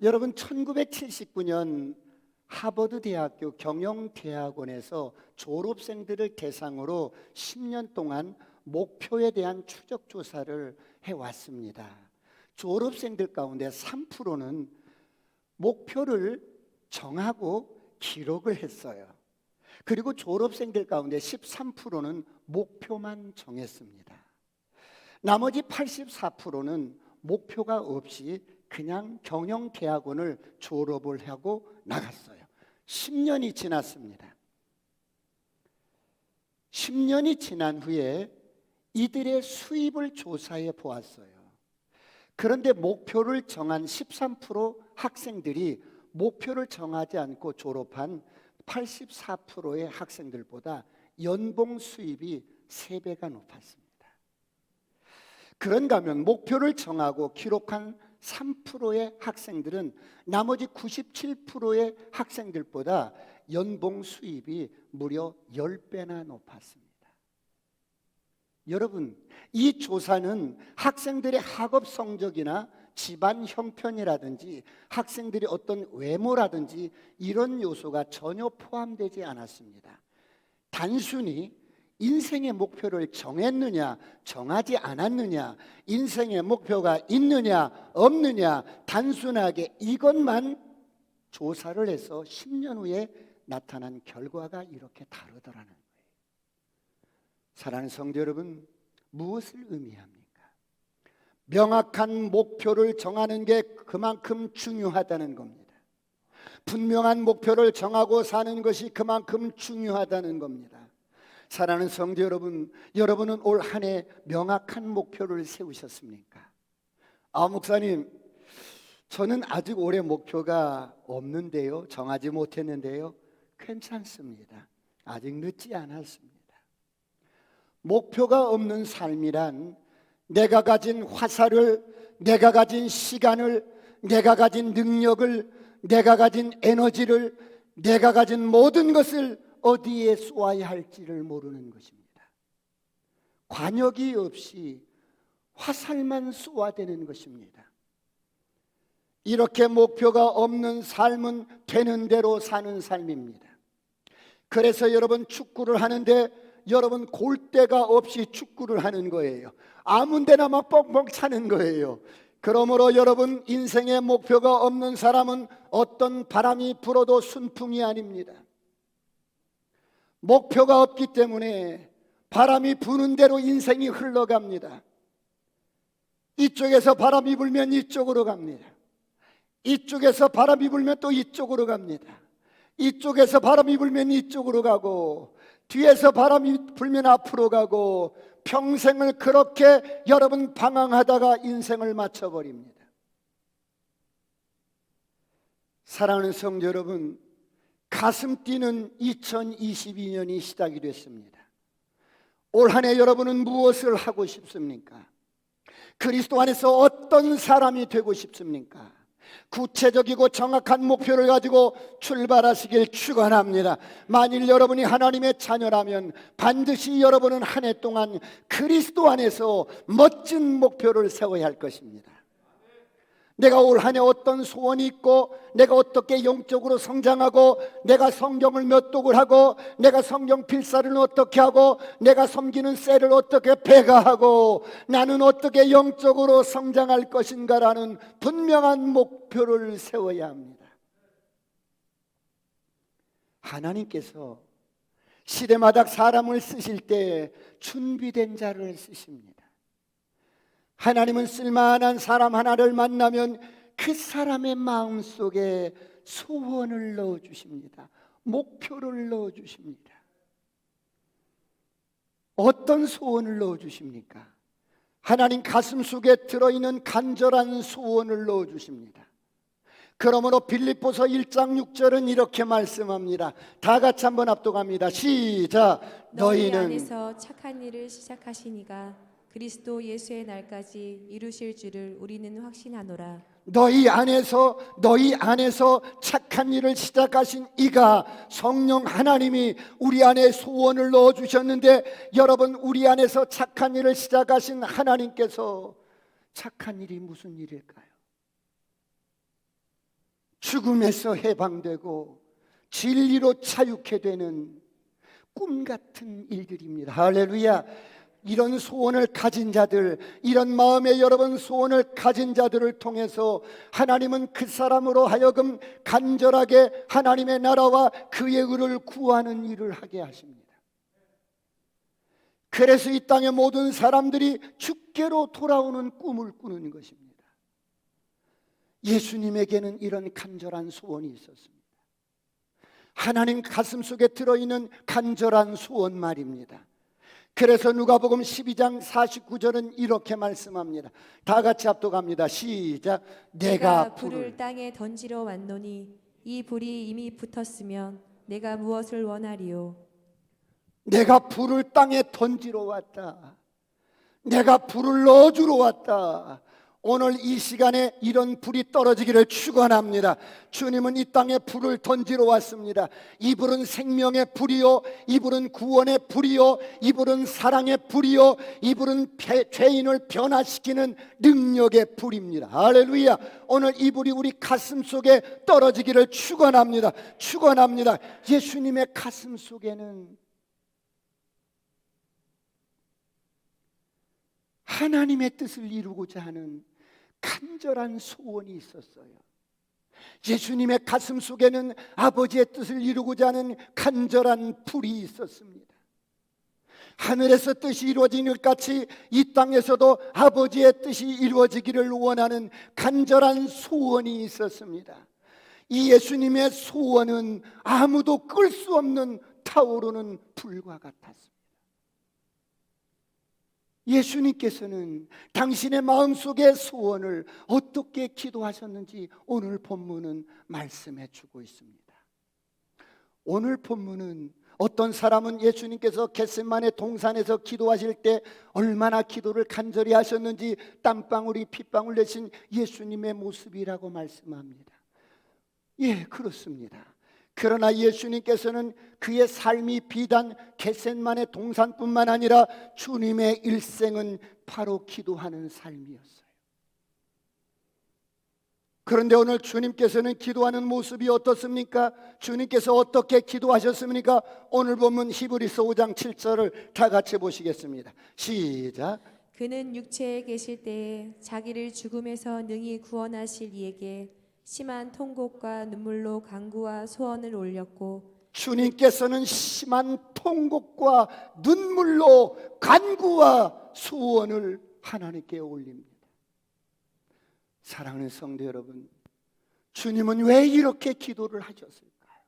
여러분 1979년 하버드 대학교 경영대학원에서 졸업생들을 대상으로 10년 동안 목표에 대한 추적 조사를 해왔습니다. 졸업생들 가운데 3%는 목표를 정하고 기록을 했어요. 그리고 졸업생들 가운데 13%는 목표만 정했습니다. 나머지 84%는 목표가 없이 그냥 경영대학원을 졸업을 하고 나갔어요. 10년이 지났습니다. 10년이 지난 후에 이들의 수입을 조사해 보았어요. 그런데 목표를 정한 13% 학생들이 목표를 정하지 않고 졸업한 84%의 학생들보다 연봉 수입이 3배가 높았습니다. 그런가 하면 목표를 정하고 기록한 3%의 학생들은 나머지 97%의 학생들보다 연봉 수입이 무려 10배나 높았습니다. 여러분, 이 조사는 학생들의 학업 성적이나 집안 형편이라든지 학생들이 어떤 외모라든지 이런 요소가 전혀 포함되지 않았습니다. 단순히 인생의 목표를 정했느냐 정하지 않았느냐, 인생의 목표가 있느냐 없느냐, 단순하게 이것만 조사를 해서 10년 후에 나타난 결과가 이렇게 다르더라는 거예요. 사랑하는 성도 여러분, 무엇을 의미합니까? 명확한 목표를 정하는 게 그만큼 중요하다는 겁니다. 분명한 목표를 정하고 사는 것이 그만큼 중요하다는 겁니다. 사랑하는 성도 여러분, 여러분은 올 한 해 명확한 목표를 세우셨습니까? 목사님, 저는 아직 올해 목표가 없는데요, 정하지 못했는데요. 괜찮습니다. 아직 늦지 않았습니다. 목표가 없는 삶이란 내가 가진 화살을, 내가 가진 시간을, 내가 가진 능력을, 내가 가진 에너지를, 내가 가진 모든 것을 어디에 쏘아야 할지를 모르는 것입니다. 관역이 없이 화살만 쏘아대는 것입니다. 이렇게 목표가 없는 삶은 되는 대로 사는 삶입니다. 그래서 여러분 축구를 하는데 여러분 골대가 없이 축구를 하는 거예요. 아무 데나 막 뻥뻥 차는 거예요. 그러므로 여러분, 인생의 목표가 없는 사람은 어떤 바람이 불어도 순풍이 아닙니다. 목표가 없기 때문에 바람이 부는 대로 인생이 흘러갑니다. 이쪽에서 바람이 불면 이쪽으로 갑니다. 이쪽에서 바람이 불면 또 이쪽으로 갑니다. 이쪽에서 바람이 불면 이쪽으로 가고, 뒤에서 바람이 불면 앞으로 가고, 평생을 그렇게 여러분 방황하다가 인생을 마쳐버립니다. 사랑하는 성도 여러분, 가슴 뛰는 2022년이 시작이 됐습니다. 올 한 해 여러분은 무엇을 하고 싶습니까? 그리스도 안에서 어떤 사람이 되고 싶습니까? 구체적이고 정확한 목표를 가지고 출발하시길 축원합니다. 만일 여러분이 하나님의 자녀라면 반드시 여러분은 한 해 동안 그리스도 안에서 멋진 목표를 세워야 할 것입니다. 내가 올 한 해 어떤 소원이 있고, 내가 어떻게 영적으로 성장하고, 내가 성경을 몇 독을 하고, 내가 성경 필사를 어떻게 하고, 내가 섬기는 셀을 어떻게 배가하고, 나는 어떻게 영적으로 성장할 것인가라는 분명한 목표를 세워야 합니다. 하나님께서 시대마다 사람을 쓰실 때 준비된 자를 쓰십니다. 하나님은 쓸만한 사람 하나를 만나면 그 사람의 마음속에 소원을 넣어주십니다. 목표를 넣어주십니다. 어떤 소원을 넣어주십니까? 하나님 가슴 속에 들어있는 간절한 소원을 넣어주십니다. 그러므로 빌립보서 1장 6절은 이렇게 말씀합니다. 다 같이 한번 압독합니다. 시작. 너희 안에서 착한 일을 시작하시니가 그리스도 예수의 날까지 이루실 줄을 우리는 확신하노라. 너희 안에서 착한 일을 시작하신 이가, 성령 하나님이 우리 안에 소원을 넣어주셨는데, 여러분, 우리 안에서 착한 일을 시작하신 하나님께서 착한 일이 무슨 일일까요? 죽음에서 해방되고 진리로 자유케 되는 꿈 같은 일들입니다. 할렐루야. 이런 소원을 가진 자들, 이런 마음에 여러분 소원을 가진 자들을 통해서 하나님은 그 사람으로 하여금 간절하게 하나님의 나라와 그의 의를 구하는 일을 하게 하십니다. 그래서 이 땅의 모든 사람들이 주께로 돌아오는 꿈을 꾸는 것입니다. 예수님에게는 이런 간절한 소원이 있었습니다. 하나님 가슴속에 들어있는 간절한 소원 말입니다. 그래서 누가복음 12장 49절은 이렇게 말씀합니다. 다 같이 합독합니다. 시작. 내가 불을 땅에 던지러 왔노니 이 불이 이미 붙었으면 내가 무엇을 원하리요? 내가 불을 땅에 던지러 왔다. 내가 불을 넣어주러 왔다. 오늘 이 시간에 이런 불이 떨어지기를 축원합니다. 주님은 이 땅에 불을 던지러 왔습니다. 이 불은 생명의 불이요, 이 불은 구원의 불이요, 이 불은 사랑의 불이요, 이 불은 죄인을 변화시키는 능력의 불입니다. 할렐루야. 오늘 이 불이 우리 가슴 속에 떨어지기를 축원합니다. 축원합니다. 예수님의 가슴 속에는 하나님의 뜻을 이루고자 하는 간절한 소원이 있었어요. 예수님의 가슴 속에는 아버지의 뜻을 이루고자 하는 간절한 불이 있었습니다. 하늘에서 뜻이 이루어지는 것 같이 이 땅에서도 아버지의 뜻이 이루어지기를 원하는 간절한 소원이 있었습니다. 이 예수님의 소원은 아무도 끌 수 없는 타오르는 불과 같았습니다. 예수님께서는 당신의 마음속의 소원을 어떻게 기도하셨는지 오늘 본문은 말씀해 주고 있습니다. 오늘 본문은 어떤 사람은 예수님께서 겟세마네 동산에서 기도하실 때 얼마나 기도를 간절히 하셨는지 땀방울이 핏방울 내신 예수님의 모습이라고 말씀합니다. 예, 그렇습니다. 그러나 예수님께서는 그의 삶이 비단 겟세마네 동산뿐만 아니라 주님의 일생은 바로 기도하는 삶이었어요. 그런데 오늘 주님께서는 기도하는 모습이 어떻습니까? 주님께서 어떻게 기도하셨습니까? 오늘 보면 히브리서 5장 7절을 다 같이 보시겠습니다. 시작. 그는 육체에 계실 때에 자기를 죽음에서 능히 구원하실 이에게 심한 통곡과 눈물로 간구와 소원을 올렸고, 주님께서는 심한 통곡과 눈물로 간구와 소원을 하나님께 올립니다. 사랑하는 성도 여러분, 주님은 왜 이렇게 기도를 하셨을까요?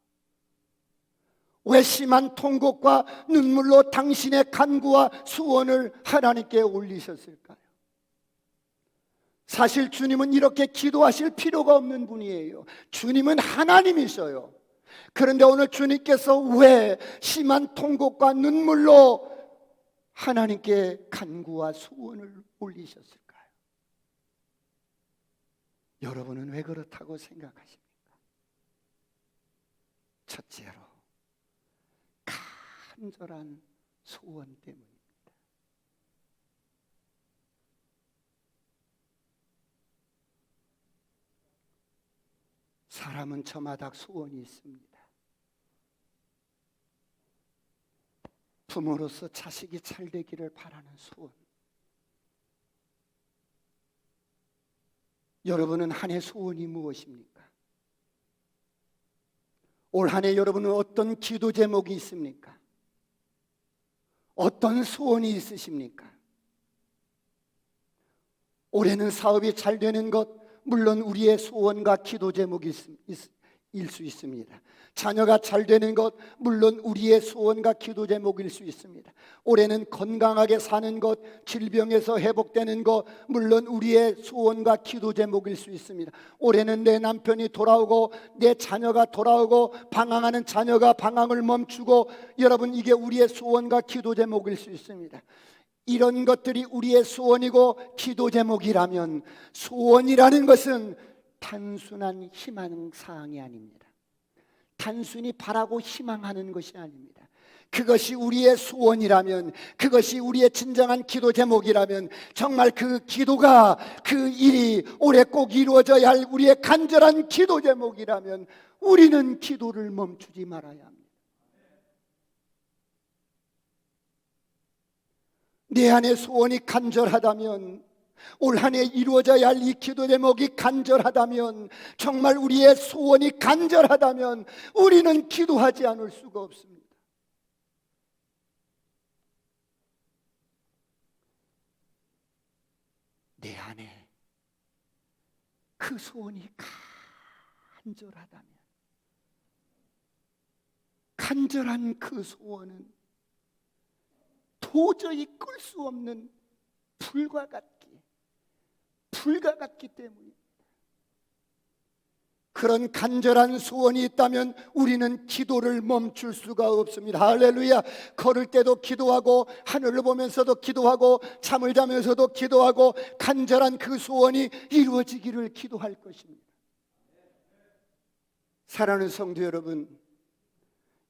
왜 심한 통곡과 눈물로 당신의 간구와 소원을 하나님께 올리셨을까요? 사실 주님은 이렇게 기도하실 필요가 없는 분이에요. 주님은 하나님이셔요. 그런데 오늘 주님께서 왜 심한 통곡과 눈물로 하나님께 간구와 소원을 올리셨을까요? 여러분은 왜 그렇다고 생각하십니까? 첫째로 간절한 소원 때문입니다. 사람은 저마다 소원이 있습니다. 부모로서 자식이 잘 되기를 바라는 소원. 여러분은 한 해 소원이 무엇입니까? 올 한 해 여러분은 어떤 기도 제목이 있습니까? 어떤 소원이 있으십니까? 올해는 사업이 잘 되는 것, 물론 우리의 소원과 기도 제목일 수 있습니다. 자녀가 잘 되는 것, 물론 우리의 소원과 기도 제목일 수 있습니다. 올해는 건강하게 사는 것, 질병에서 회복되는 것, 물론 우리의 소원과 기도 제목일 수 있습니다. 올해는 내 남편이 돌아오고 내 자녀가 돌아오고 방황하는 자녀가 방황을 멈추고, 여러분, 이게 우리의 소원과 기도 제목일 수 있습니다. 이런 것들이 우리의 소원이고 기도 제목이라면, 소원이라는 것은 단순한 희망 사항이 아닙니다. 단순히 바라고 희망하는 것이 아닙니다. 그것이 우리의 소원이라면, 그것이 우리의 진정한 기도 제목이라면, 정말 그 기도가, 그 일이 올해 꼭 이루어져야 할 우리의 간절한 기도 제목이라면 우리는 기도를 멈추지 말아야 합니다. 내 안의 소원이 간절하다면, 올 한 해 이루어져야 할 이 기도 제목이 간절하다면, 정말 우리의 소원이 간절하다면 우리는 기도하지 않을 수가 없습니다. 내 안에 그 소원이 간절하다면, 간절한 그 소원은 도저히 끌 수 없는 불과 같기 때문입니다. 그런 간절한 소원이 있다면 우리는 기도를 멈출 수가 없습니다. 할렐루야. 걸을 때도 기도하고, 하늘을 보면서도 기도하고, 잠을 자면서도 기도하고, 간절한 그 소원이 이루어지기를 기도할 것입니다. 사랑하는 성도 여러분,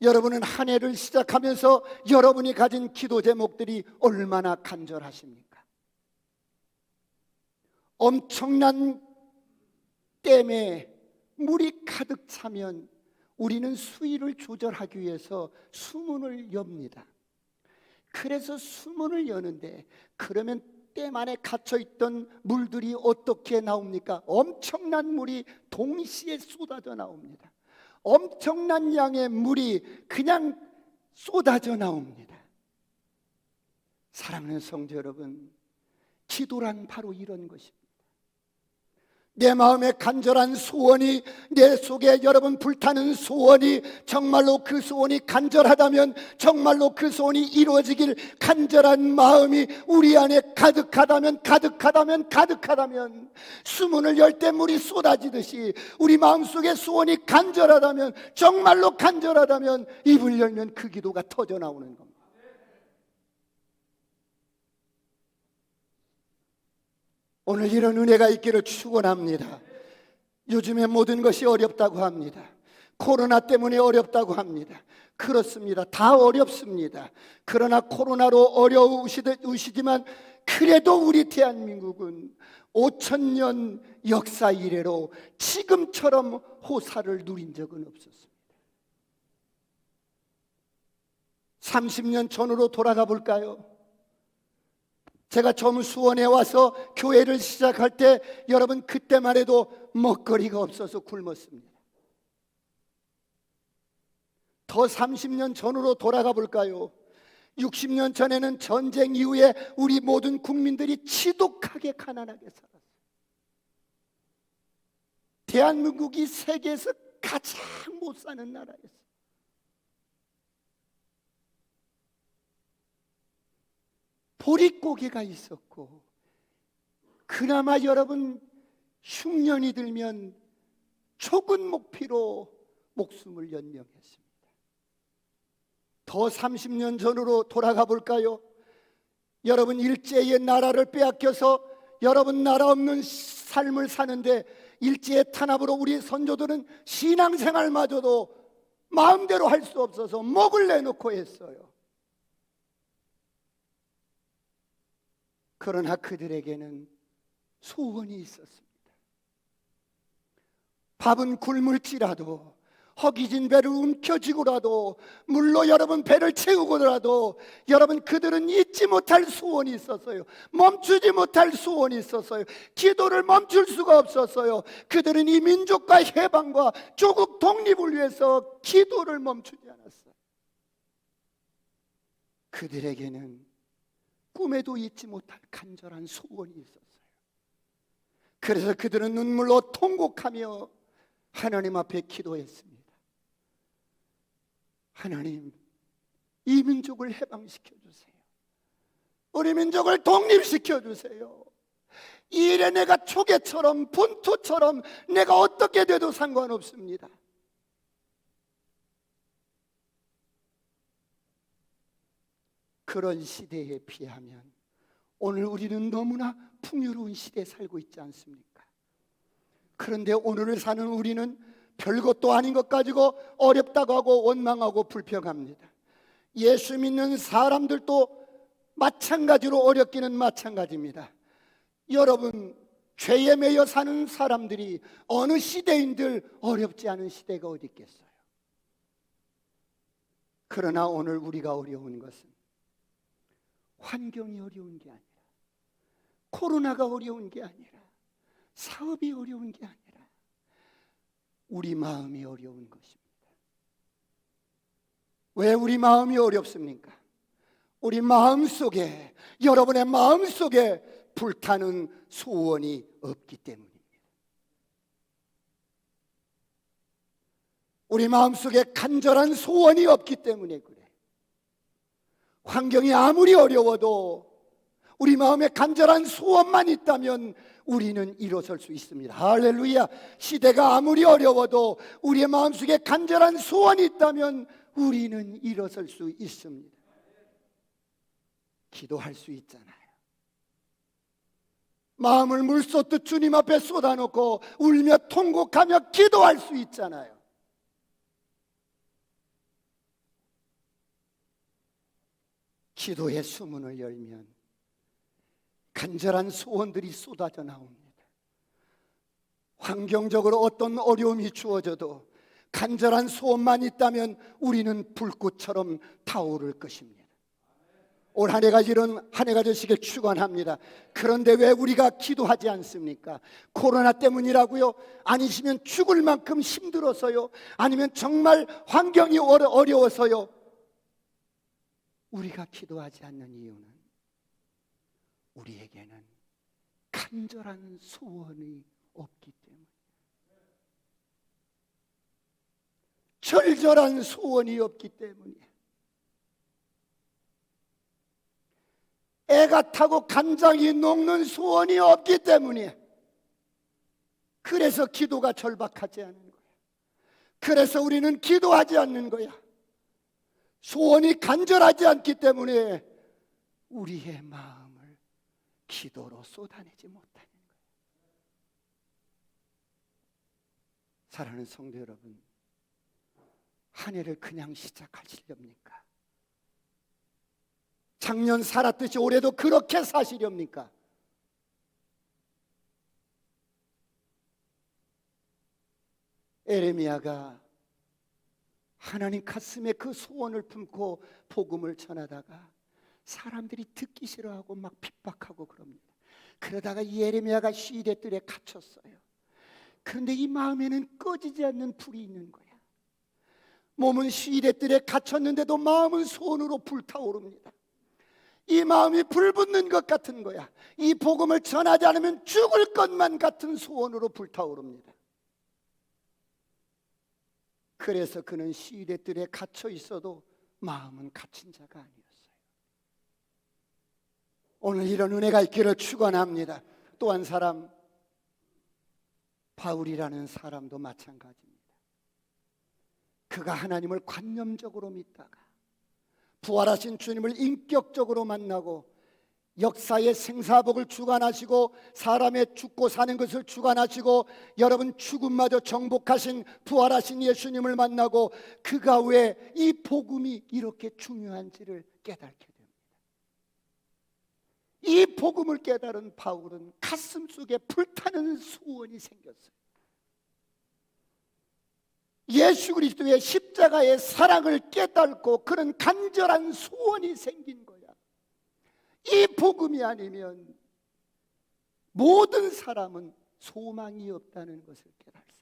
여러분은 한 해를 시작하면서 여러분이 가진 기도 제목들이 얼마나 간절하십니까? 엄청난 댐에 물이 가득 차면 우리는 수위를 조절하기 위해서 수문을 엽니다. 그래서 수문을 여는데, 그러면 댐 안에 갇혀있던 물들이 어떻게 나옵니까? 엄청난 물이 동시에 쏟아져 나옵니다. 엄청난 양의 물이 그냥 쏟아져 나옵니다. 사랑하는 성도 여러분, 기도란 바로 이런 것입니다. 내 마음에 간절한 소원이, 내 속에 여러분 불타는 소원이, 정말로 그 소원이 간절하다면, 정말로 그 소원이 이루어지길 간절한 마음이 우리 안에 가득하다면, 수문을 열 때 물이 쏟아지듯이 우리 마음속에 소원이 간절하다면, 정말로 간절하다면 입을 열면 그 기도가 터져 나오는 겁니다. 오늘 이런 은혜가 있기를 축원합니다. 요즘에 모든 것이 어렵다고 합니다. 코로나 때문에 어렵다고 합니다. 그렇습니다. 다 어렵습니다. 그러나 코로나로 어려우시지만 그래도 우리 대한민국은 5,000년 역사 이래로 지금처럼 호사를 누린 적은 없었습니다. 30년 전으로 돌아가 볼까요? 제가 처음 수원에 와서 교회를 시작할 때, 여러분 그때만 해도 먹거리가 없어서 굶었습니다. 더 30년 전으로 돌아가 볼까요? 60년 전에는 전쟁 이후에 우리 모든 국민들이 지독하게 가난하게 살았어요. 대한민국이 세계에서 가장 못 사는 나라였어요. 보릿고개가 있었고, 그나마 여러분 흉년이 들면 조금 목피로 목숨을 연명했습니다. 더 30년 전으로 돌아가 볼까요? 여러분 일제의 나라를 빼앗겨서 여러분 나라 없는 삶을 사는데, 일제의 탄압으로 우리 선조들은 신앙생활마저도 마음대로 할 수 없어서 목을 내놓고 했어요. 그러나 그들에게는 소원이 있었습니다. 밥은 굶을지라도, 허기진 배를 움켜쥐고라도, 물로 여러분 배를 채우고라도, 여러분 그들은 잊지 못할 소원이 있었어요. 멈추지 못할 소원이 있었어요. 기도를 멈출 수가 없었어요. 그들은 이 민족과 해방과 조국 독립을 위해서 기도를 멈추지 않았어요. 그들에게는 꿈에도 잊지 못할 간절한 소원이 있었어요. 그래서 그들은 눈물로 통곡하며 하나님 앞에 기도했습니다. 하나님, 이 민족을 해방시켜 주세요. 우리 민족을 독립시켜 주세요. 이 일에 내가 초계처럼 분투처럼 내가 어떻게 돼도 상관없습니다. 그런 시대에 비하면 오늘 우리는 너무나 풍요로운 시대에 살고 있지 않습니까? 그런데 오늘을 사는 우리는 별것도 아닌 것 가지고 어렵다고 하고 원망하고 불평합니다. 예수 믿는 사람들도 마찬가지로 어렵기는 마찬가지입니다. 여러분, 죄에 매여 사는 사람들이 어느 시대인들 어렵지 않은 시대가 어디 있겠어요? 그러나 오늘 우리가 어려운 것은 환경이 어려운 게 아니라, 코로나가 어려운 게 아니라, 사업이 어려운 게 아니라 우리 마음이 어려운 것입니다. 왜 우리 마음이 어렵습니까? 우리 마음속에, 여러분의 마음속에 불타는 소원이 없기 때문입니다. 우리 마음속에 간절한 소원이 없기 때문에 그래. 환경이 아무리 어려워도 우리 마음에 간절한 소원만 있다면 우리는 일어설 수 있습니다. 할렐루야. 시대가 아무리 어려워도 우리의 마음속에 간절한 소원이 있다면 우리는 일어설 수 있습니다. 기도할 수 있잖아요. 마음을 물쏟듯 주님 앞에 쏟아놓고 울며 통곡하며 기도할 수 있잖아요. 기도의 수문을 열면 간절한 소원들이 쏟아져 나옵니다. 환경적으로 어떤 어려움이 주어져도 간절한 소원만 있다면 우리는 불꽃처럼 타오를 것입니다. 올 한 해가 이런 한 해가 되시길 축원합니다. 그런데 왜 우리가 기도하지 않습니까? 코로나 때문이라고요? 아니시면 죽을 만큼 힘들어서요? 아니면 정말 환경이 어려워서요? 우리가 기도하지 않는 이유는 우리에게는 간절한 소원이 없기 때문에, 절절한 소원이 없기 때문에, 애가 타고 간장이 녹는 소원이 없기 때문에, 그래서 기도가 절박하지 않은 거야. 그래서 우리는 기도하지 않는 거야. 소원이 간절하지 않기 때문에 우리의 마음을 기도로 쏟아내지 못하는 거예요. 사랑하는 성도 여러분, 한 해를 그냥 시작하시렵니까? 작년 살았듯이 올해도 그렇게 사시렵니까? 에레미야가 하나님 가슴에 그 소원을 품고 복음을 전하다가 사람들이 듣기 싫어하고 막 핍박하고 그럽니다. 그러다가 이 에레미야가 시대 뜰에 갇혔어요. 그런데 이 마음에는 꺼지지 않는 불이 있는 거야. 몸은 시대 뜰에 갇혔는데도 마음은 소원으로 불타오릅니다. 이 마음이 불붙는 것 같은 거야. 이 복음을 전하지 않으면 죽을 것만 같은 소원으로 불타오릅니다. 그래서 그는 시대들에 갇혀 있어도 마음은 갇힌 자가 아니었어요. 오늘 이런 은혜가 있기를 축원합니다. 또 한 사람, 바울이라는 사람도 마찬가지입니다. 그가 하나님을 관념적으로 믿다가 부활하신 주님을 인격적으로 만나고 역사의 생사복을 주관하시고 사람의 죽고 사는 것을 주관하시고 여러분 죽음마저 정복하신 부활하신 예수님을 만나고 그가 왜 이 복음이 이렇게 중요한지를 깨닫게 됩니다. 이 복음을 깨달은 바울은 가슴속에 불타는 소원이 생겼어요. 예수 그리스도의 십자가의 사랑을 깨닫고 그런 간절한 소원이 생긴 거야. 이 복음이 아니면 모든 사람은 소망이 없다는 것을 깨닫습니다.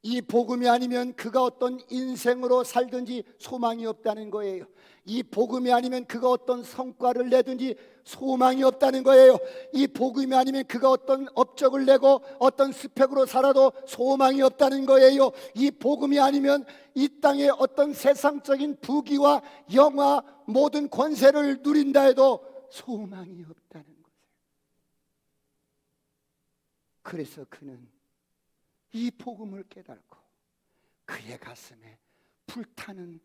이 복음이 아니면 그가 어떤 인생으로 살든지 소망이 없다는 거예요. 이 복음이 아니면 그가 어떤 성과를 내든지 소망이 없다는 거예요. 이 복음이 아니면 그가 어떤 업적을 내고 어떤 스펙으로 살아도 소망이 없다는 거예요. 이 복음이 아니면 이 땅에 어떤 세상적인 부귀와 영화 모든 권세를 누린다 해도 소망이 없다는 거예요. 그래서 그는 이 복음을 깨닫고 그의 가슴에 불타는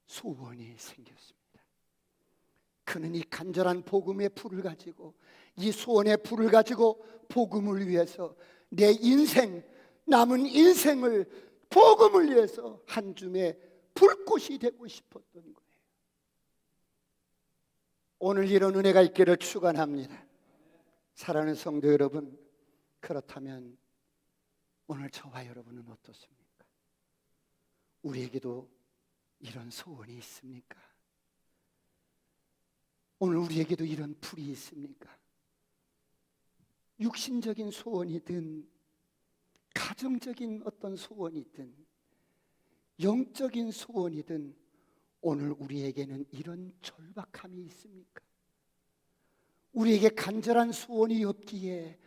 소원이 생겼습니다. 그는 이 간절한 복음의 불을 가지고 이 소원의 불을 가지고 복음을 위해서 내 인생 남은 인생을 복음을 위해서 한 줌의 불꽃이 되고 싶었던 거예요. 오늘 이런 은혜가 있기를 축원합니다. 사랑하는 성도 여러분, 그렇다면 오늘 저와 여러분은 어떻습니까? 우리에게도 이런 소원이 있습니까? 오늘 우리에게도 이런 불이 있습니까? 육신적인 소원이든 가정적인 어떤 소원이든 영적인 소원이든 오늘 우리에게는 이런 절박함이 있습니까? 우리에게 간절한 소원이 없기에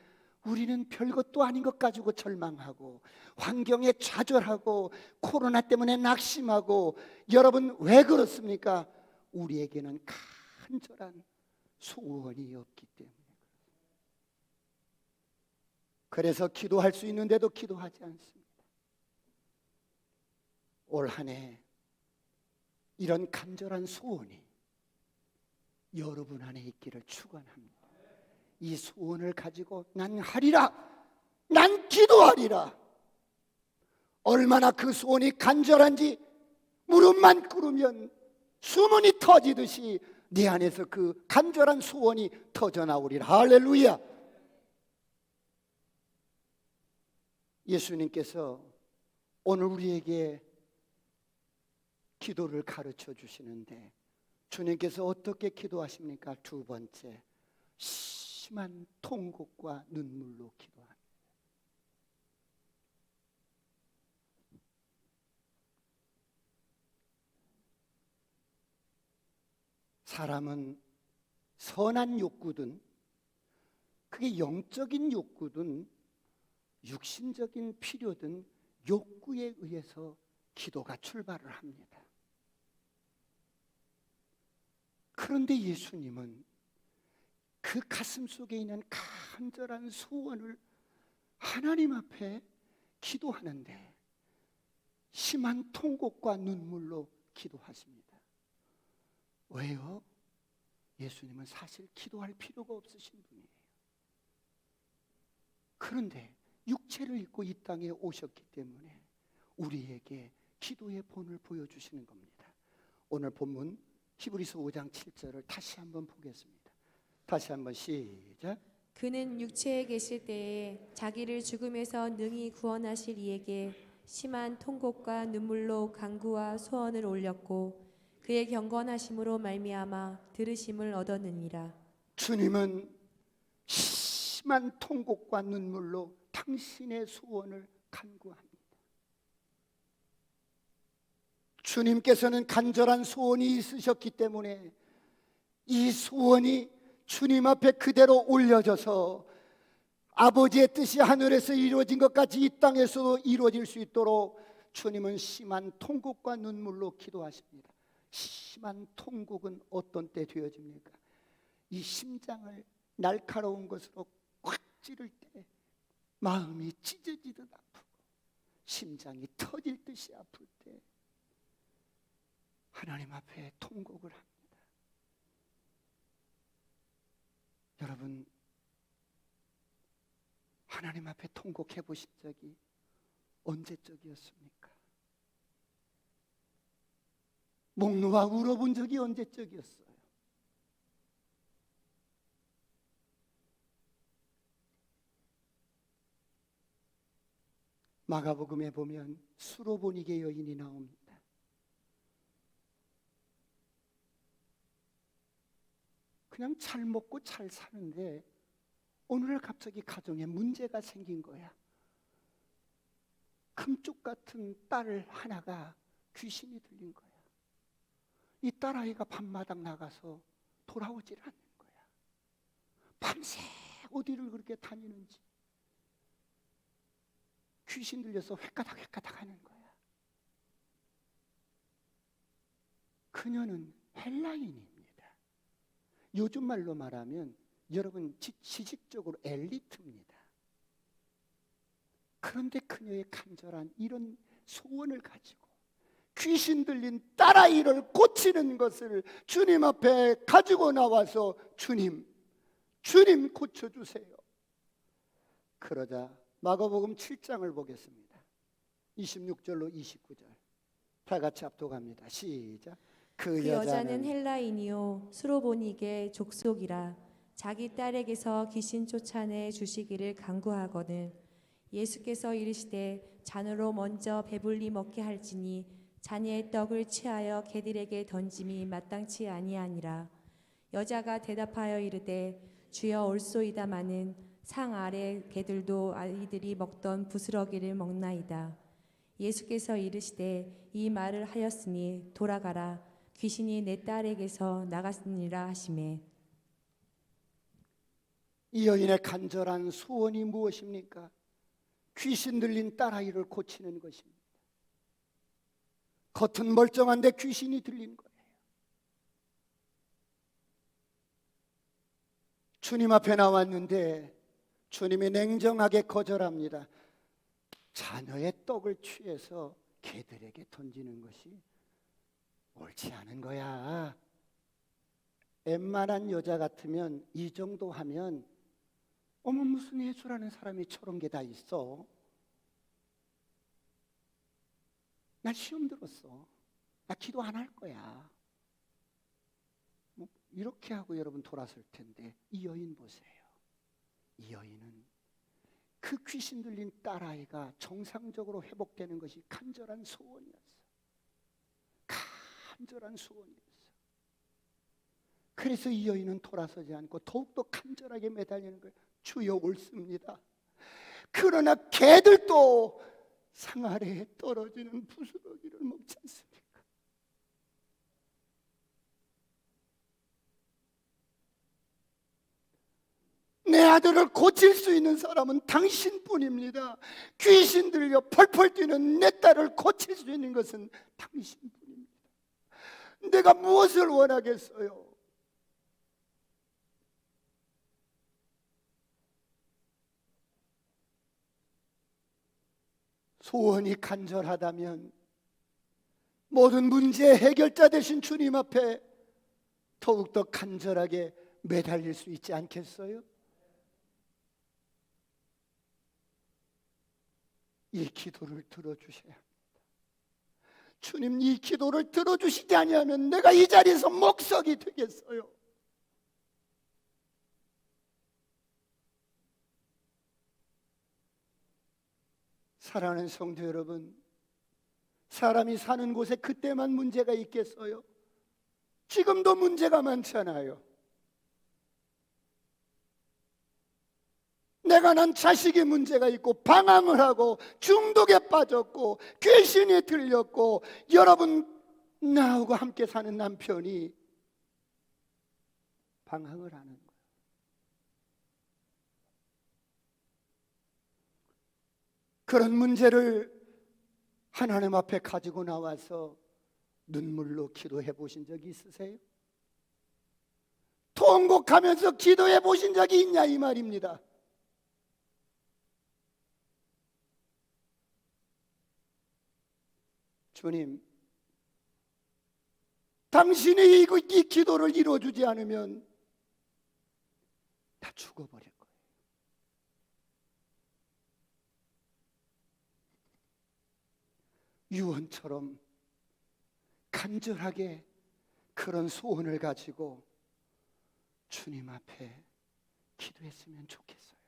우리는 별것도 아닌 것 가지고 절망하고 환경에 좌절하고 코로나 때문에 낙심하고, 여러분 왜 그렇습니까? 우리에게는 간절한 소원이 없기 때문에. 그래서 기도할 수 있는데도 기도하지 않습니다. 올 한 해 이런 간절한 소원이 여러분 안에 있기를 축원합니다. 이 소원을 가지고 난 하리라, 난 기도하리라. 얼마나 그 소원이 간절한지 무릎만 꿇으면 수문이 터지듯이 내 안에서 그 간절한 소원이 터져나오리라. 할렐루야. 예수님께서 오늘 우리에게 기도를 가르쳐 주시는데 주님께서 어떻게 기도하십니까? 두 번째, 심한 통곡과 눈물로 기도합니다. 사람은 선한 욕구든 그게 영적인 욕구든 육신적인 필요든 욕구에 의해서 기도가 출발을 합니다. 그런데 예수님은 그 가슴 속에 있는 간절한 소원을 하나님 앞에 기도하는데 심한 통곡과 눈물로 기도하십니다. 왜요? 예수님은 사실 기도할 필요가 없으신 분이에요. 그런데 육체를 입고 이 땅에 오셨기 때문에 우리에게 기도의 본을 보여주시는 겁니다. 오늘 본문 히브리서 5장 7절을 다시 한번 보겠습니다. 다시 한번 시작. 그는 육체에 계실 때에 자기를 죽음에서 능히 구원하실 이에게 심한 통곡과 눈물로 간구와 소원을 올렸고 그의 경건하심으로 말미암아 들으심을 얻었느니라. 주님은 심한 통곡과 눈물로 당신의 소원을 간구합니다. 주님께서는 간절한 소원이 있으셨기 때문에 이 소원이 주님 앞에 그대로 올려져서 아버지의 뜻이 하늘에서 이루어진 것 같이 이 땅에서도 이루어질 수 있도록 주님은 심한 통곡과 눈물로 기도하십니다. 심한 통곡은 어떤 때 되어집니까? 이 심장을 날카로운 것으로 꽉 찌를 때 마음이 찢어지듯 아프고 심장이 터질 듯이 아플 때 하나님 앞에 통곡을 합니다. 여러분, 하나님 앞에 통곡해 보신 적이 언제적이었습니까? 목 놓아 울어본 적이 언제적이었어요? 마가복음에 보면 수로보니게 여인이 나옵니다. 그냥 잘 먹고 잘 사는데 오늘날 갑자기 가정에 문제가 생긴 거야. 금쪽 같은 딸 하나가 귀신이 들린 거야. 이 딸아이가 밤마당 나가서 돌아오질 않는 거야. 밤새 어디를 그렇게 다니는지 귀신 들려서 획가닥 획가닥 하는 거야. 그녀는 헬라인입니다. 요즘 말로 말하면 여러분 지식적으로 엘리트입니다. 그런데 그녀의 간절한 이런 소원을 가지고 귀신 들린 딸아이를 고치는 것을 주님 앞에 가지고 나와서 주님 고쳐주세요. 그러자 마가복음 7장을 보겠습니다. 26절로 29절 다 같이 압도갑니다. 시작. 그 여자는 헬라인이요 수로보닉의 족속이라 자기 딸에게서 귀신 쫓아내 주시기를 간구하거늘 예수께서 이르시되 잔으로 먼저 배불리 먹게 할지니 자녀의 떡을 취하여 개들에게 던짐이 마땅치 아니하니라. 여자가 대답하여 이르되 주여 올소이다마는 상 아래 개들도 아이들이 먹던 부스러기를 먹나이다. 예수께서 이르시되 이 말을 하였으니 돌아가라 귀신이 내 딸에게서 나갔으니라 하시매. 이 여인의 간절한 소원이 무엇입니까? 귀신 들린 딸아이를 고치는 것입니다. 겉은 멀쩡한데 귀신이 들린 거예요. 주님 앞에 나왔는데 주님이 냉정하게 거절합니다. 자녀의 떡을 취해서 개들에게 던지는 것이 옳지 않은 거야. 웬만한 여자 같으면 이 정도 하면 어머 무슨 예수라는 사람이 저런 게 다 있어. 나 시험 들었어. 나 기도 안 할 거야. 뭐 이렇게 하고 여러분 돌아설 텐데 이 여인 보세요. 이 여인은 그 귀신 들린 딸아이가 정상적으로 회복되는 것이 간절한 소원이었어. 간절한 소원이었어. 그래서 이 여인은 돌아서지 않고 더욱더 간절하게 매달리는 거예요. 주여 옳습니다. 그러나 개들도 상 아래에 떨어지는 부스러기를 먹지 않습니까? 내 아들을 고칠 수 있는 사람은 당신뿐입니다. 귀신 들려 펄펄 뛰는 내 딸을 고칠 수 있는 것은 당신뿐입니다. 내가 무엇을 원하겠어요? 소원이 간절하다면 모든 문제의 해결자 되신 주님 앞에 더욱더 간절하게 매달릴 수 있지 않겠어요? 이 기도를 들어주셔야 합니다. 주님, 이 기도를 들어주시지 아니하면 내가 이 자리에서 목석이 되겠어요. 사랑하는 성도 여러분, 사람이 사는 곳에 그때만 문제가 있겠어요? 지금도 문제가 많잖아요. 내가 난 자식이 문제가 있고 방황을 하고 중독에 빠졌고 귀신이 들렸고, 여러분 나하고 함께 사는 남편이 방황을 하는 거예요. 그런 문제를 하나님 앞에 가지고 나와서 눈물로 기도해 보신 적이 있으세요? 통곡하면서 기도해 보신 적이 있냐 이 말입니다. 주님, 당신이 이 기도를 이루어주지 않으면 다 죽어버릴 거예요. 유언처럼 간절하게 그런 소원을 가지고 주님 앞에 기도했으면 좋겠어요.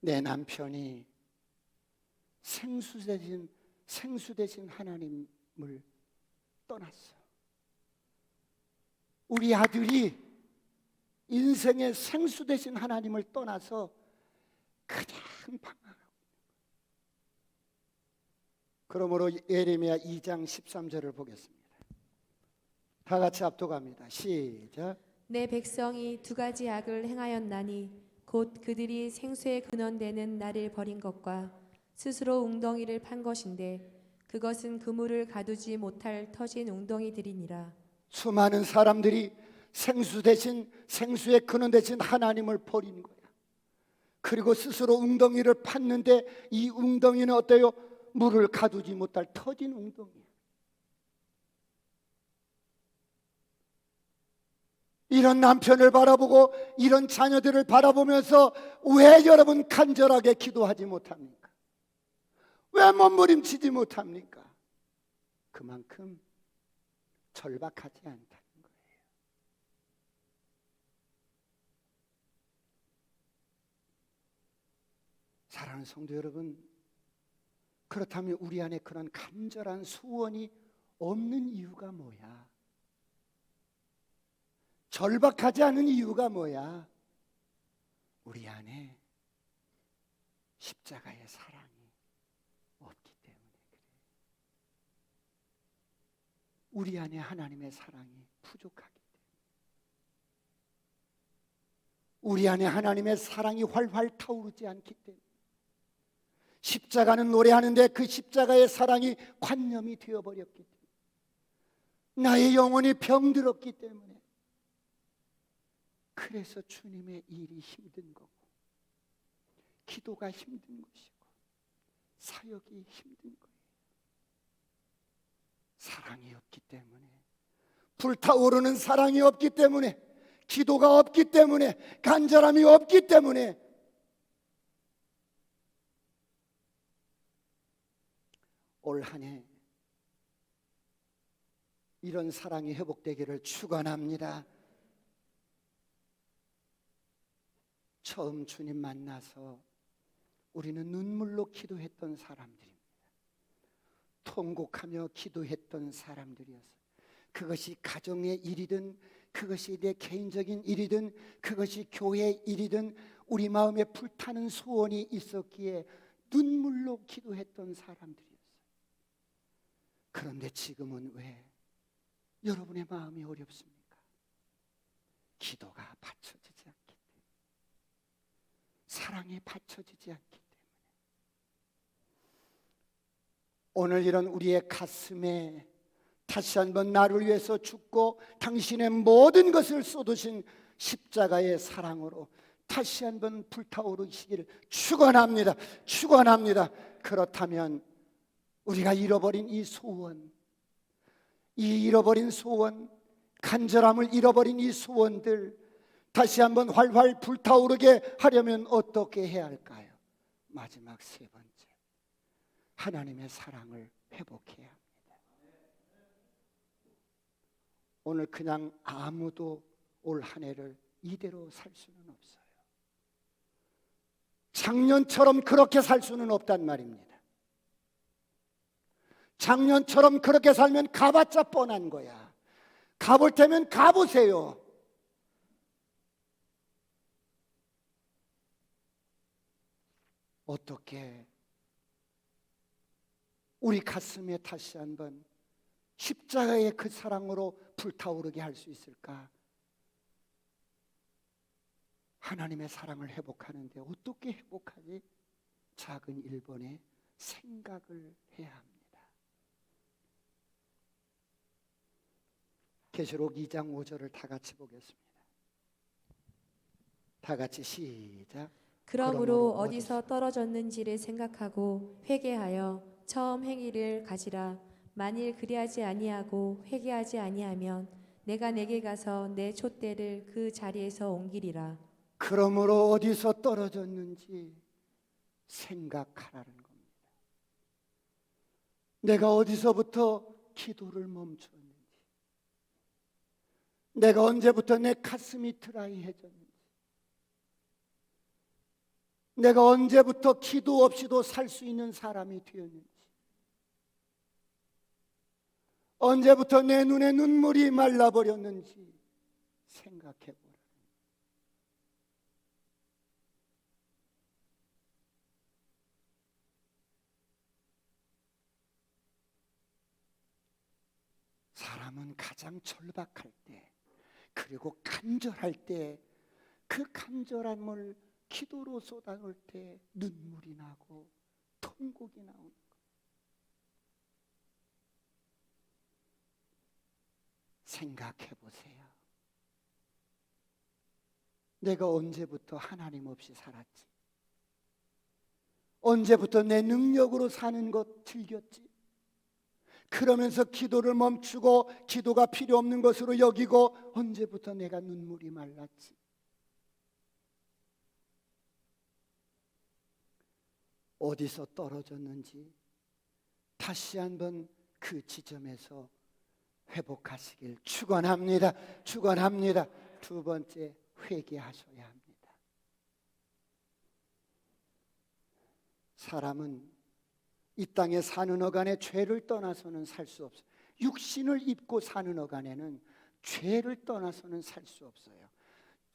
내 남편이 생수 대신 하나님을 떠났어. 우리 아들이 인생의 생수 대신 하나님을 떠나서 그냥 방황하고. 그러므로 예레미야 2장 13절을 보겠습니다. 다 같이 압도갑니다. 시작. 내 백성이 두 가지 악을 행하였나니 곧 그들이 생수에 근원되는 나를 버린 것과 스스로 웅덩이를 판 것인데 그것은 그물을 가두지 못할 터진 웅덩이들이니라. 수많은 사람들이 생수의 근원 대신 하나님을 버린 거야. 그리고 스스로 웅덩이를 팠는데 이 웅덩이는 어때요? 물을 가두지 못할 터진 웅덩이야. 이런 남편을 바라보고 이런 자녀들을 바라보면서 왜 여러분 간절하게 기도하지 못합니까? 왜 몸부림치지 못합니까? 그만큼 절박하지 않다는 거예요. 사랑하는 성도 여러분, 그렇다면 우리 안에 그런 간절한 소원이 없는 이유가 뭐야? 절박하지 않은 이유가 뭐야? 우리 안에 십자가의 사랑이 없기 때문에 그래. 우리 안에 하나님의 사랑이 부족하기 때문에, 우리 안에 하나님의 사랑이 활활 타오르지 않기 때문에, 십자가는 노래하는데 그 십자가의 사랑이 관념이 되어버렸기 때문에, 나의 영혼이 병들었기 때문에, 그래서 주님의 일이 힘든 거고, 기도가 힘든 것이고, 사역이 힘든 거예요. 사랑이 없기 때문에, 불타오르는 사랑이 없기 때문에, 기도가 없기 때문에, 간절함이 없기 때문에, 올 한 해 이런 사랑이 회복되기를 축원합니다. 처음 주님 만나서 우리는 눈물로 기도했던 사람들입니다. 통곡하며 기도했던 사람들이었어요. 그것이 가정의 일이든, 그것이 내 개인적인 일이든, 그것이 교회의 일이든, 우리 마음에 불타는 소원이 있었기에 눈물로 기도했던 사람들이었어요. 그런데 지금은 왜 여러분의 마음이 어렵습니까? 기도가 받쳐지지 않기 때문에, 사랑이 받쳐지지 않기 때문에. 오늘 이런 우리의 가슴에 다시 한번 나를 위해서 죽고 당신의 모든 것을 쏟으신 십자가의 사랑으로 다시 한번 불타오르시기를 축원합니다. 축원합니다. 그렇다면 우리가 잃어버린 이 소원, 이 잃어버린 소원, 간절함을 잃어버린 이 소원들 다시 한번 활활 불타오르게 하려면 어떻게 해야 할까요? 마지막 세 번째, 하나님의 사랑을 회복해야 합니다. 오늘 그냥 아무도 올 한 해를 이대로 살 수는 없어요. 작년처럼 그렇게 살 수는 없단 말입니다. 작년처럼 그렇게 살면 가봤자 뻔한 거야. 가볼 테면 가보세요. 어떻게 우리 가슴에 다시 한번 십자가의 그 사랑으로 불타오르게 할 수 있을까? 하나님의 사랑을 회복하는데 어떻게 회복하지? 작은 1번의 생각을 해야 합니다. 계시록 2장 5절을 다 같이 보겠습니다. 다 같이 시작. 그러므로 어디서 떨어졌는지를 생각하고 회개하여 처음 행위를 가지라. 만일 그리하지 아니하고 회개하지 아니하면 내가 내게 가서 내 촛대를 그 자리에서 옮기리라. 그러므로 어디서 떨어졌는지 생각하라는 겁니다. 내가 어디서부터 기도를 멈췄는지, 내가 언제부터 내 가슴이 드라이해졌는지, 내가 언제부터 기도 없이도 살 수 있는 사람이 되었는지, 언제부터 내 눈에 눈물이 말라버렸는지 생각해보라. 사람은 가장 절박할 때, 그리고 간절할 때, 그 간절함을 기도로 쏟아놓을 때 눈물이 나고 통곡이 나오는 거예요. 생각해 보세요. 내가 언제부터 하나님 없이 살았지? 언제부터 내 능력으로 사는 것 즐겼지? 그러면서 기도를 멈추고 기도가 필요 없는 것으로 여기고, 언제부터 내가 눈물이 말랐지? 어디서 떨어졌는지 다시 한번 그 지점에서 회복하시길 축원합니다. 축원합니다. 두 번째, 회개하셔야 합니다. 사람은 이 땅에 사는 어간에 죄를 떠나서는 살 수 없어요. 육신을 입고 사는 어간에는 죄를 떠나서는 살 수 없어요.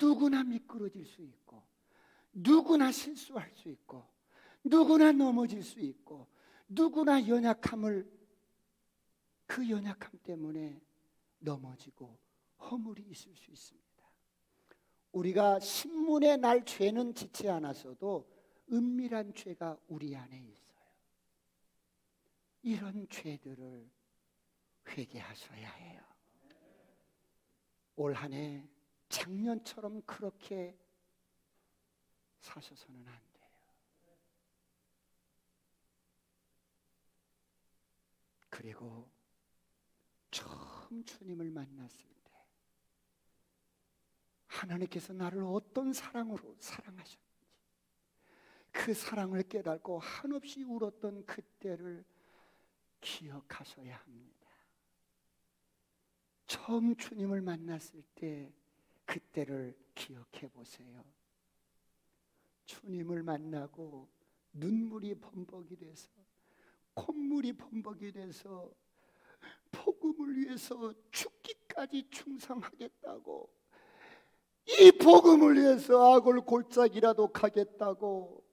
누구나 미끄러질 수 있고, 누구나 실수할 수 있고, 누구나 넘어질 수 있고, 누구나 그 연약함 때문에 넘어지고 허물이 있을 수 있습니다. 우리가 신문에 날 죄는 짓지 않았어도 은밀한 죄가 우리 안에 있어요. 이런 죄들을 회개하셔야 해요. 올 한 해 작년처럼 그렇게 사셔서는 안 돼요. 그리고 처음 주님을 만났을 때 하나님께서 나를 어떤 사랑으로 사랑하셨는지, 그 사랑을 깨닫고 한없이 울었던 그때를 기억하셔야 합니다. 처음 주님을 만났을 때 그때를 기억해 보세요. 주님을 만나고 눈물이 범벅이 돼서, 콧물이 범벅이 돼서 복음을 위해서 죽기까지 충성하겠다고, 이 복음을 위해서 악을 골짜기라도 가겠다고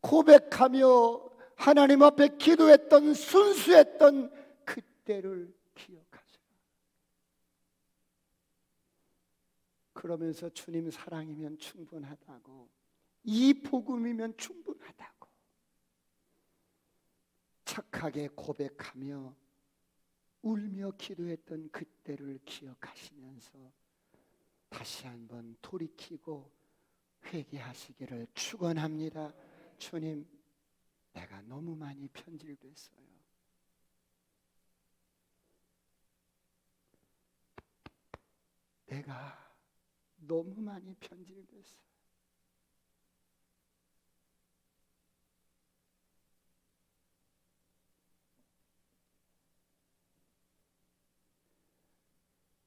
고백하며 하나님 앞에 기도했던, 순수했던 그때를 기억하세요. 그러면서 주님 사랑이면 충분하다고, 이 복음이면 충분하다고 착하게 고백하며 울며 기도했던 그때를 기억하시면서 다시 한번 돌이키고 회개하시기를 축원합니다. 주님, 내가 너무 많이 편질됐어요. 내가 너무 많이 편질됐어요.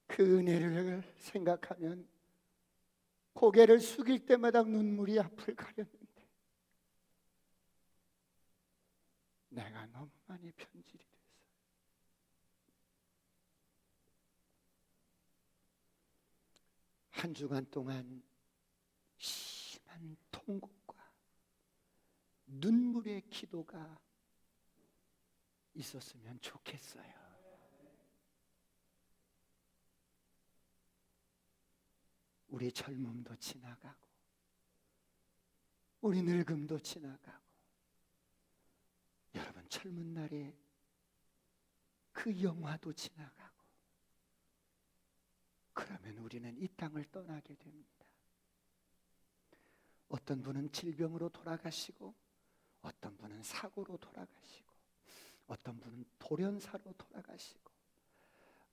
그 은혜를 생각하면 고개를 숙일 때마다 눈물이 앞을 가렸는데, 내가 너무 많이 편질이 됐어요. 한 주간 동안 심한 통곡과 눈물의 기도가 있었으면 좋겠어요. 우리 젊음도 지나가고, 우리 늙음도 지나가고, 여러분 젊은 날에 그 영화도 지나가고, 그러면 우리는 이 땅을 떠나게 됩니다. 어떤 분은 질병으로 돌아가시고, 어떤 분은 사고로 돌아가시고, 어떤 분은 돌연사로 돌아가시고,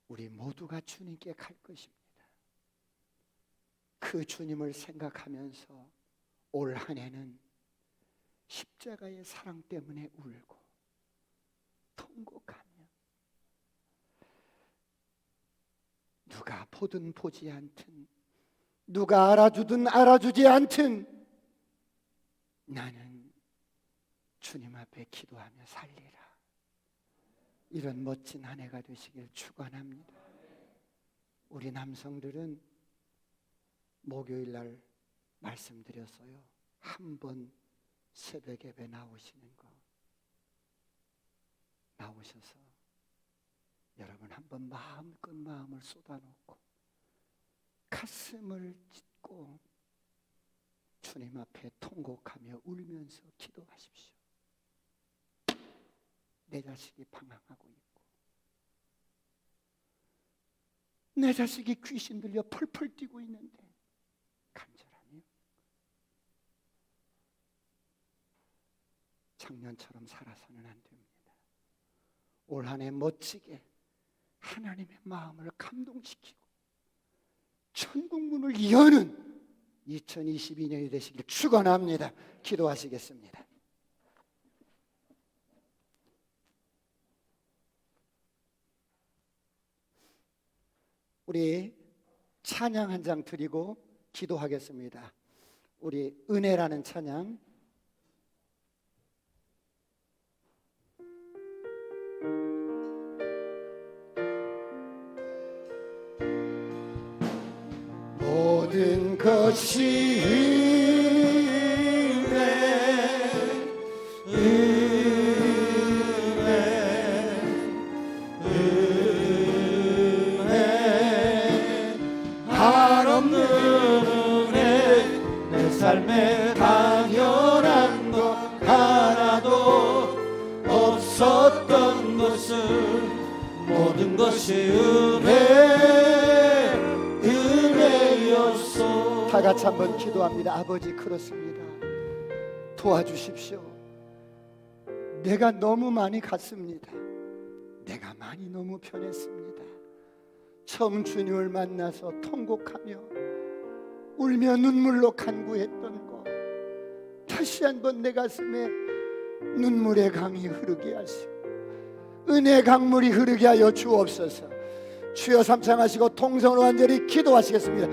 우리 모두가 주님께 갈 것입니다. 그 주님을 생각하면서 올 한 해는 십자가의 사랑 때문에 울고 통곡하며, 누가 보든 보지 않든, 누가 알아주든 알아주지 않든 나는 주님 앞에 기도하며 살리라. 이런 멋진 한 해가 되시길 축원합니다. 우리 남성들은 목요일 날 말씀드렸어요. 한번 새벽 예배 나오시는 거, 나오셔서 여러분 한번 마음껏 마음을 쏟아놓고 가슴을 찢고 주님 앞에 통곡하며 울면서 기도하십시오. 내 자식이 방황하고 있고, 내 자식이 귀신 들려 펄펄 뛰고 있는데 간절하며 작년처럼 살아서는 안 됩니다. 올 한 해 멋지게 하나님의 마음을 감동시키고 천국 문을 여는 2022년이 되시길 축원합니다. 기도하시겠습니다. 우리 찬양 한 장 드리고 기도하겠습니다. 우리 은혜라는 찬양. 모든 것이 한없는 은혜 내 삶에 당연한 것 하나도 없었던 것은 모든 것이 은혜였소. 다 같이 한번 기도합니다. 아버지, 그렇습니다. 도와주십시오. 내가 너무 많이 갔습니다. 내가 많이 너무 변했습니다. 처음 주님을 만나서 통곡하며 울며 눈물로 간구했던 것, 다시 한번 내 가슴에 눈물의 강이 흐르게 하시고 은혜의 강물이 흐르게 하여 주옵소서. 주여, 삼창하시고 통성으로 완전히 기도하시겠습니다.